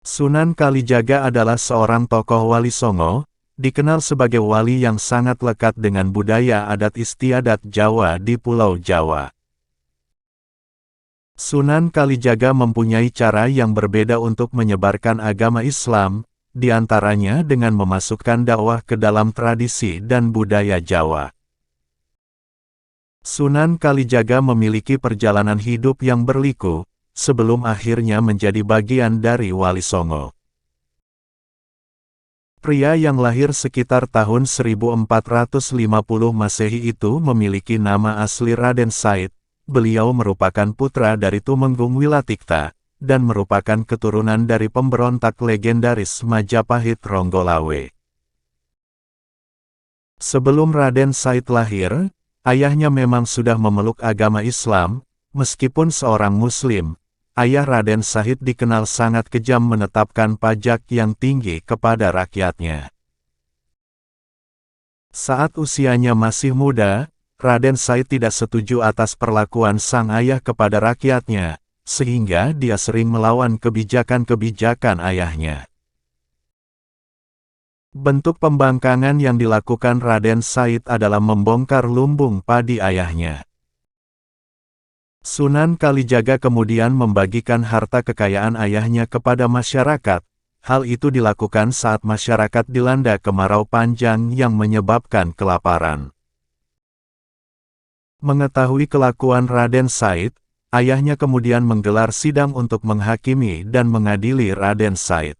Sunan Kalijaga adalah seorang tokoh Wali Songo, dikenal sebagai wali yang sangat lekat dengan budaya adat istiadat Jawa di Pulau Jawa. Sunan Kalijaga mempunyai cara yang berbeda untuk menyebarkan agama Islam, di antaranya dengan memasukkan dakwah ke dalam tradisi dan budaya Jawa. Sunan Kalijaga memiliki perjalanan hidup yang berliku, sebelum akhirnya menjadi bagian dari Wali Songo. Pria yang lahir sekitar tahun 1450 Masehi itu memiliki nama asli Raden Said. Beliau merupakan putra dari Tumenggung Wilatikta, dan merupakan keturunan dari pemberontak legendaris Majapahit Ronggolawe. Sebelum Raden Said lahir, ayahnya memang sudah memeluk agama Islam, meskipun seorang Muslim. Ayah Raden Said dikenal sangat kejam menetapkan pajak yang tinggi kepada rakyatnya. Saat usianya masih muda, Raden Said tidak setuju atas perlakuan sang ayah kepada rakyatnya, sehingga dia sering melawan kebijakan-kebijakan ayahnya. Bentuk pembangkangan yang dilakukan Raden Said adalah membongkar lumbung padi ayahnya. Sunan Kalijaga kemudian membagikan harta kekayaan ayahnya kepada masyarakat. Hal itu dilakukan saat masyarakat dilanda kemarau panjang yang menyebabkan kelaparan. Mengetahui kelakuan Raden Said, ayahnya kemudian menggelar sidang untuk menghakimi dan mengadili Raden Said.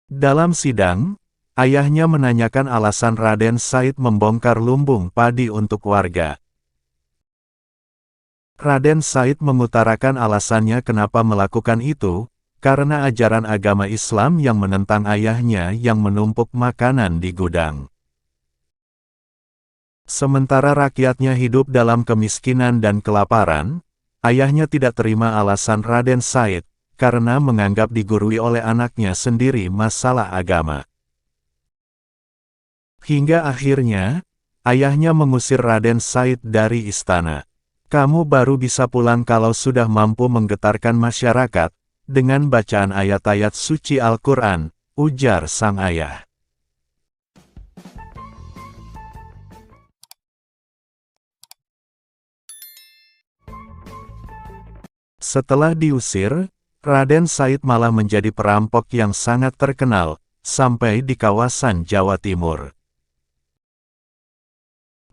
Dalam sidang, ayahnya menanyakan alasan Raden Said membongkar lumbung padi untuk warga. Raden Said mengutarakan alasannya kenapa melakukan itu, karena ajaran agama Islam yang menentang ayahnya yang menumpuk makanan di gudang. Sementara rakyatnya hidup dalam kemiskinan dan kelaparan, ayahnya tidak terima alasan Raden Said, karena menganggap digurui oleh anaknya sendiri masalah agama. Hingga akhirnya, ayahnya mengusir Raden Said dari istana. Kamu baru bisa pulang kalau sudah mampu menggetarkan masyarakat, dengan bacaan ayat-ayat suci Al-Quran, ujar sang ayah. Setelah diusir, Raden Said malah menjadi perampok yang sangat terkenal, sampai di kawasan Jawa Timur.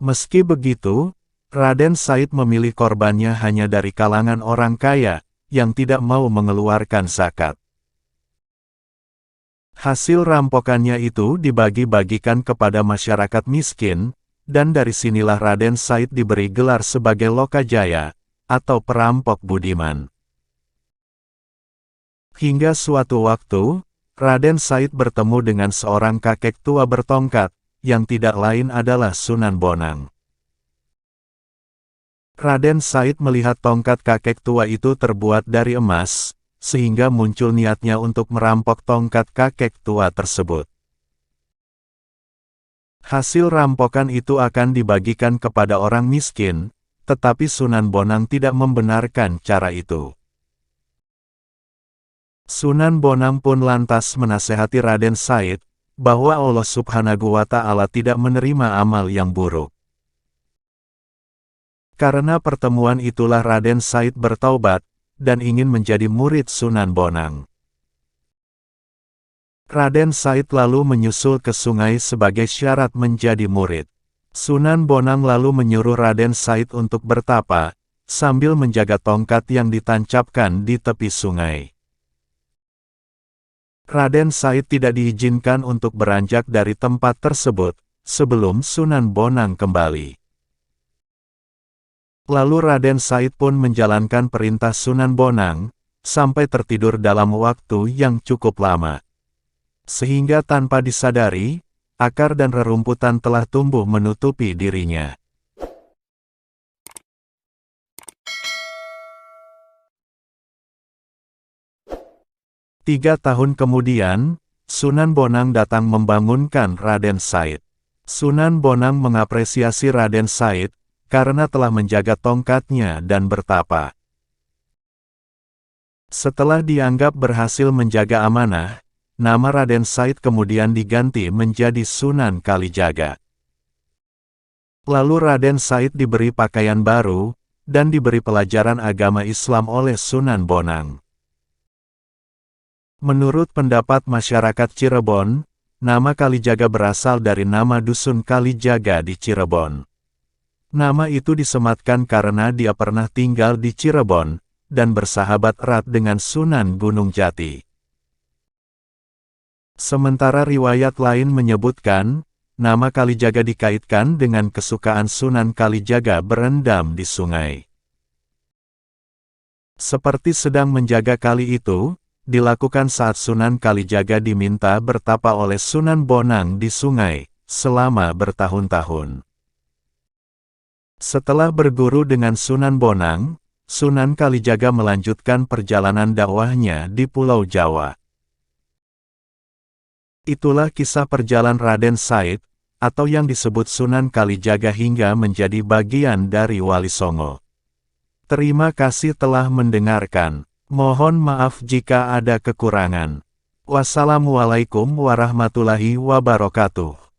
Meski begitu, Raden Said memilih korbannya hanya dari kalangan orang kaya, yang tidak mau mengeluarkan zakat. Hasil rampokannya itu dibagi-bagikan kepada masyarakat miskin, dan dari sinilah Raden Said diberi gelar sebagai Lokajaya, atau perampok budiman. Hingga suatu waktu, Raden Said bertemu dengan seorang kakek tua bertongkat, yang tidak lain adalah Sunan Bonang. Raden Said melihat tongkat kakek tua itu terbuat dari emas, sehingga muncul niatnya untuk merampok tongkat kakek tua tersebut. Hasil rampokan itu akan dibagikan kepada orang miskin, tetapi Sunan Bonang tidak membenarkan cara itu. Sunan Bonang pun lantas menasehati Raden Said, bahwa Allah Subhanahu wa Ta'ala tidak menerima amal yang buruk. Karena pertemuan itulah Raden Said bertaubat, dan ingin menjadi murid Sunan Bonang. Raden Said lalu menyusul ke sungai sebagai syarat menjadi murid. Sunan Bonang lalu menyuruh Raden Said untuk bertapa, sambil menjaga tongkat yang ditancapkan di tepi sungai. Raden Said tidak diizinkan untuk beranjak dari tempat tersebut, sebelum Sunan Bonang kembali. Lalu Raden Said pun menjalankan perintah Sunan Bonang, sampai tertidur dalam waktu yang cukup lama. Sehingga tanpa disadari, akar dan rerumputan telah tumbuh menutupi dirinya. Tiga tahun kemudian, Sunan Bonang datang membangunkan Raden Said. Sunan Bonang mengapresiasi Raden Said, karena telah menjaga tongkatnya dan bertapa. Setelah dianggap berhasil menjaga amanah, nama Raden Said kemudian diganti menjadi Sunan Kalijaga. Lalu Raden Said diberi pakaian baru, dan diberi pelajaran agama Islam oleh Sunan Bonang. Menurut pendapat masyarakat Cirebon, nama Kalijaga berasal dari nama dusun Kalijaga di Cirebon. Nama itu disematkan karena dia pernah tinggal di Cirebon, dan bersahabat erat dengan Sunan Gunung Jati. Sementara riwayat lain menyebutkan, nama Kalijaga dikaitkan dengan kesukaan Sunan Kalijaga berendam di sungai. Seperti sedang menjaga kali itu, dilakukan saat Sunan Kalijaga diminta bertapa oleh Sunan Bonang di sungai, selama bertahun-tahun. Setelah berguru dengan Sunan Bonang, Sunan Kalijaga melanjutkan perjalanan dakwahnya di Pulau Jawa. Itulah kisah perjalanan Raden Said, atau yang disebut Sunan Kalijaga hingga menjadi bagian dari Wali Songo. Terima kasih telah mendengarkan. Mohon maaf jika ada kekurangan. Wassalamualaikum warahmatullahi wabarakatuh.